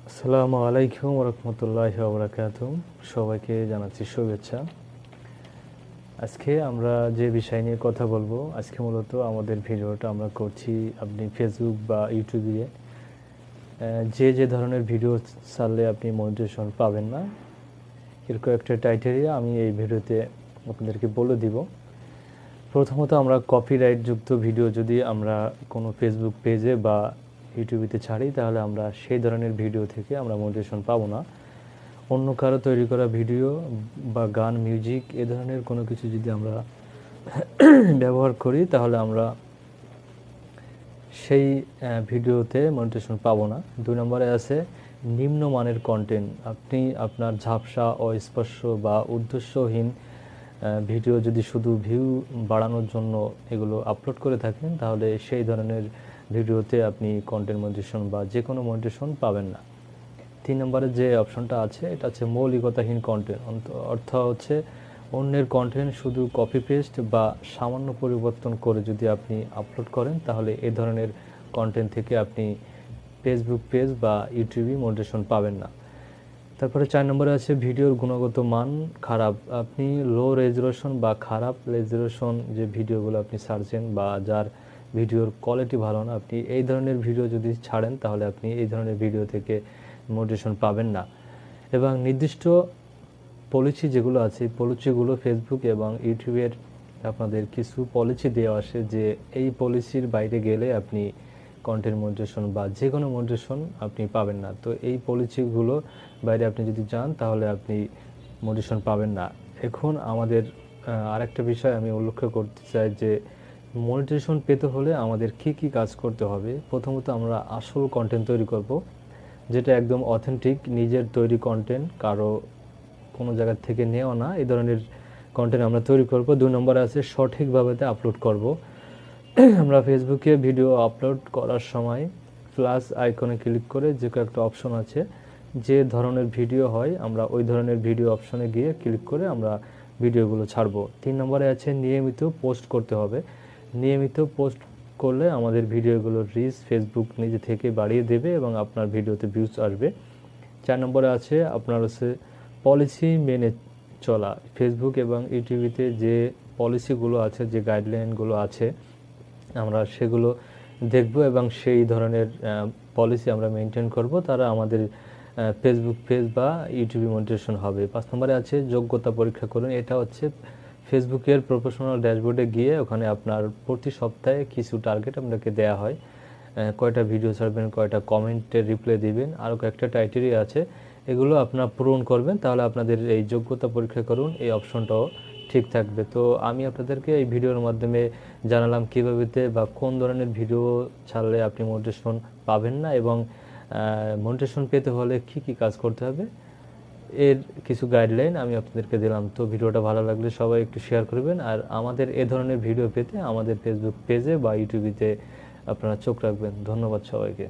আসসালামু আলাইকুম রহমতুল্লাহি ওয়া বারাকাতুহু। সবাইকে জানাচ্ছি শুভেচ্ছা। আজকে আমরা যে বিষয় নিয়ে কথা বলবো, আজকে মূলত আমাদের ভিডিওটা আমরা করছি আপনি ফেসবুক বা ইউটিউবে যে ধরনের ভিডিও ছাড়লে আপনি মনিটাইজেশন পাবেন না, এর কয়েকটা ক্রাইটেরিয়া আমি এই ভিডিওতে আপনাদেরকে বলে দিব। প্রথমত, আমরা কপিরাইট যুক্ত ভিডিও যদি আমরা কোনো ফেসবুক পেজে বা ইউটিউবেতে ছাড়ি, তাহলে আমরা সেই ধরনের ভিডিও থেকে আমরা মনিটাইজেশন পাবো না। অন্য কারো তৈরি করা ভিডিও বা গান, মিউজিক এ ধরনের কোনো কিছু যদি আমরা ব্যবহার করি, তাহলে আমরা সেই ভিডিওতে মনিটাইজেশন পাবো না। 2 নম্বরে আছে নিম্নমানের কন্টেন্ট। আপনি আপনার ঝাপসা, অস্পষ্ট বা উদ্দেশ্যহীন ভিডিও যদি শুধু ভিউ বাড়ানোর জন্য এগুলো আপলোড করে থাকেন, তাহলে সেই ধরনের ভিডিওতে আপনি কন্টেন্ট মনিটাইজেশন বা যে কোনো মনিটাইজেশন পাবেন না। 3 নম্বরে যে অপশনটা আছে, এটা হচ্ছে মৌলিকতাহীন কন্টেন্ট। অর্থ হচ্ছে অন্যের কন্টেন্ট শুধু কপি পেস্ট বা সামান্য পরিবর্তন করে যদি আপনি আপলোড করেন, তাহলে এই ধরনের কন্টেন্ট থেকে আপনি ফেসবুক পেজ বা ইউটিউবে মনিটাইজেশন পাবেন না। তারপরে 4 নম্বরে আছে ভিডিওর গুণগত মান খারাপ। আপনি লো রেজুলেশন বা খারাপ রেজুলেশন যে ভিডিওগুলো আপনি ছাড়ছেন বা যার ভিডিওর কোয়ালিটি ভালো না, আপনি এই ধরনের ভিডিও যদি ছাড়েন, তাহলে আপনি এই ধরনের ভিডিও থেকে মোটিভেশন পাবেন না। এবং নির্দিষ্ট পলিসি যেগুলো আছে, পলিসিগুলো ফেসবুক এবং ইউটিউবের আপনাদের কিছু পলিসি দেওয়া আসে যে এই পলিসির বাইরে গেলে আপনি কন্টেন্ট মনিটাইজেশন বা যে কোনো মনিটাইজেশন আপনি পাবেন না। তো এই পলিসিগুলো বাইরে আপনি যদি যান, তাহলে আপনি মনিটাইজেশন পাবেন না। এখন আমাদের আরেকটা বিষয় আমি উল্লেখ করতে চাই যে মনিটাইজেশন পেতে হলে আমাদের কি কি কাজ করতে হবে। প্রথমত, আমরা আসল কন্টেন্ট তৈরি করব, যেটা একদম অথেন্টিক, নিজের তৈরি কন্টেন্ট, কারো কোনো জায়গা থেকে নেওয়া না, এই ধরনের কন্টেন্ট আমরা তৈরি করব। 2 নম্বরে আছে সঠিকভাবে আপলোড করব। আমরা ফেসবুকে ভিডিও আপলোড করার সময় প্লাস আইকনে ক্লিক করে যে একটা অপশন আছে, যে ধরনের ভিডিও হয় আমরা ওই ধরনের ভিডিও অপশনে গিয়ে ক্লিক করে আমরা ভিডিওগুলো ছাড়বো। 3 নম্বরে আছে নিয়মিত পোস্ট করতে হবে। নিয়মিত পোস্ট করলে আমাদের ভিডিওগুলোর রিচ ফেসবুক নিজে থেকে বাড়িয়ে দেবে এবং আপনার ভিডিওতে ভিউজ আসবে। 4 নম্বরে আছে আপনার হচ্ছে পলিসি মেনে চলা। ফেসবুক এবং ইউটিউবেতে যে পলিসিগুলো আছে, যে গাইডলাইনগুলো আছে, আমরা সেগুলো দেখব এবং সেই ধরনের পলিসি আমরা মেনটেন করব, তারা আমাদের ফেসবুক পেজ বা ইউটিউবে মনিটাইজেশন হবে। 5 নম্বরে আছে যোগ্যতা পরীক্ষা করুন। এটা হচ্ছে ফেসবুকের প্রফেশনাল ড্যাশবোর্ডে গিয়ে ওখানে আপনার প্রতি সপ্তাহে কিছু টার্গেট আপনাকে দেওয়া হয়, কয়টা ভিডিও ছাড়বেন, কয়টা কমেন্টের রিপ্লাই দিবেন, আরও কয়েকটা ক্রাইটেরিয়া আছে, এগুলো আপনার পূরণ করবেন, তাহলে আপনাদের এই যোগ্যতা পরীক্ষা করুন এই অপশনটাও ঠিক থাকবে। তো আমি আপনাদেরকে এই ভিডিওর মাধ্যমে জানালাম কীভাবে বা কোন ধরনের ভিডিও ছাড়লে আপনি মোটিভেশন পাবেন না এবং মোটিভেশন পেতে হলে কি কি কাজ করতে হবে, এর কিছু গাইডলাইন আমি আপনাদেরকে দিলাম। তো ভিডিওটা ভালো লাগলে সবাই একটু শেয়ার করবেন, আর আমাদের এ ধরনের ভিডিও পেতে আমাদের ফেসবুক পেজে বা ইউটিউবেতে আপনারা চোখ রাখবেন। ধন্যবাদ সবাইকে।